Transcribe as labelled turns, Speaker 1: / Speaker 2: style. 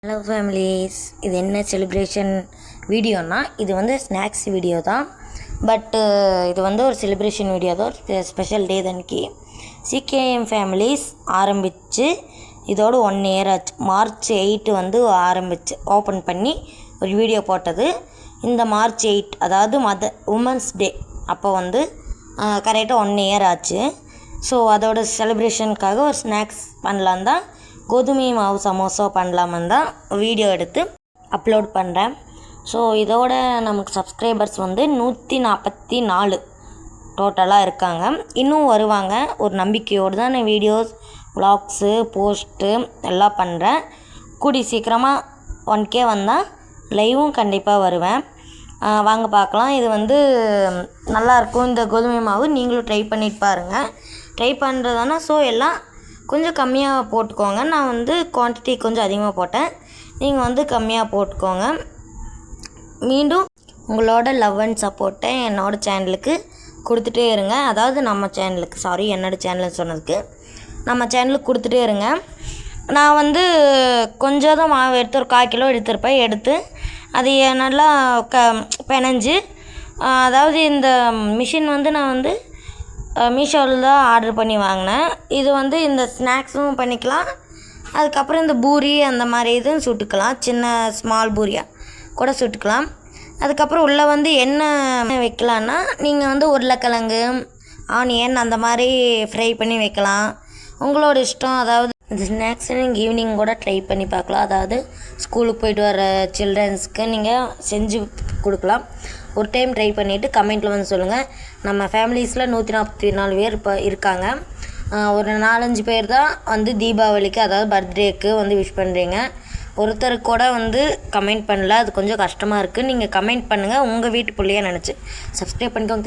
Speaker 1: Hello families, இது என்ன celebration வீடியோனா, இது வந்து ஸ்நாக்ஸ் வீடியோ தான். பட்டு இது வந்து ஒரு செலிப்ரேஷன் வீடியோ தான். ஒரு ஸ்பெஷல் டே தன்னைக்கு சிகேஎம் ஃபேமிலிஸ் ஆரம்பித்து இதோட 1 year ஆச்சு. March 8 வந்து ஆரம்பித்து ஓப்பன் பண்ணி ஒரு வீடியோ போட்டது. இந்த March 8 அதாவது உமன்ஸ் டே அப்போ வந்து கரெக்டாக 1 year ஆச்சு. ஸோ அதோட செலிப்ரேஷனுக்காக ஒரு ஸ்நாக்ஸ் பண்ணலான் தான், கோதுமை மாவு சமோசா பண்ணலாமன்னு தான் வீடியோ எடுத்து அப்லோட் பண்ணுறேன். ஸோ இதோட நமக்கு சப்ஸ்கிரைபர்ஸ் வந்து 144 டோட்டலாக இருக்காங்க. இன்னும் வருவாங்க ஒரு நம்பிக்கையோடு தான் நான் வீடியோஸ், வ்ளாக்ஸு, போஸ்ட்டு எல்லாம் பண்ணுறேன். கூடி சீக்கிரமாக 1K வந்தால் லைவும் கண்டிப்பாக வருவேன். வாங்க பார்க்கலாம். இது வந்து நல்லாயிருக்கும் இந்த கோதுமை மாவு. நீங்களும் ட்ரை பண்ணிட்டு பாருங்கள். ட்ரை பண்ணுறதானா ஸோ எல்லாம் கொஞ்சம் கம்மியாக போட்டுக்கோங்க. நான் வந்து குவான்டிட்டி கொஞ்சம் அதிகமாக போட்டேன், நீங்கள் வந்து கம்மியாக போட்டுக்கோங்க. மீண்டும் உங்களோட லவ் அண்ட் சப்போர்ட்டை என்னோடய சேனலுக்கு கொடுத்துட்டே இருங்க. அதாவது நம்ம சேனலுக்கு, சாரி என்னோடய சேனல் சொன்னதுக்கு, நம்ம சேனலுக்கு கொடுத்துட்டே இருங்க. நான் வந்து கொஞ்சம் தான் மாவு எடுத்து ஒரு 1/4 கிலோ எடுத்திருப்பேன். எடுத்து அது நல்லா பிணைஞ்சு, அதாவது இந்த மிஷின் வந்து நான் வந்து மீஷோவில் தான் ஆர்டர் பண்ணி வாங்கினேன். இது வந்து இந்த ஸ்நாக்ஸும் பண்ணிக்கலாம், அதுக்கப்புறம் இந்த பூரி அந்த மாதிரி இதுவும் சுட்டுக்கலாம். சின்ன ஸ்மால் பூரியாக கூட சுட்டுக்கலாம். அதுக்கப்புறம் உள்ளே வந்து என்ன வைக்கலான்னா, நீங்கள் வந்து உருளைக்கிழங்கு, ஆனியன் அந்த மாதிரி ஃப்ரை பண்ணி வைக்கலாம், உங்களோட இஷ்டம். அதாவது இந்த ஸ்நாக்ஸ் நீங்கள் ஈவினிங் கூட ட்ரை பண்ணி பார்க்கலாம். அதாவது ஸ்கூலுக்கு போயிட்டு வர சில்ட்ரன்ஸ்க்கு நீங்கள் செஞ்சு கொடுக்கலாம். ஒரு டைம் ட்ரை பண்ணிவிட்டு கமெண்ட்டில் வந்து சொல்லுங்கள். நம்ம ஃபேமிலிஸில் 144 பேர் இப்போ இருக்காங்க. ஒரு 4-5 பேர் தான் வந்து தீபாவளிக்கு, அதாவது பர்த்டேக்கு வந்து விஷ் பண்ணுறீங்க. ஒருத்தருக்கு கூட வந்து கமெண்ட் பண்ணல. அது கொஞ்சம் கஷ்டமாக இருக்குது. நீங்கள் கமெண்ட் பண்ணுங்கள், உங்கள் வீட்டு பிள்ளையா நினச்சி சப்ஸ்கிரைப் பண்ணிக்கோங்க.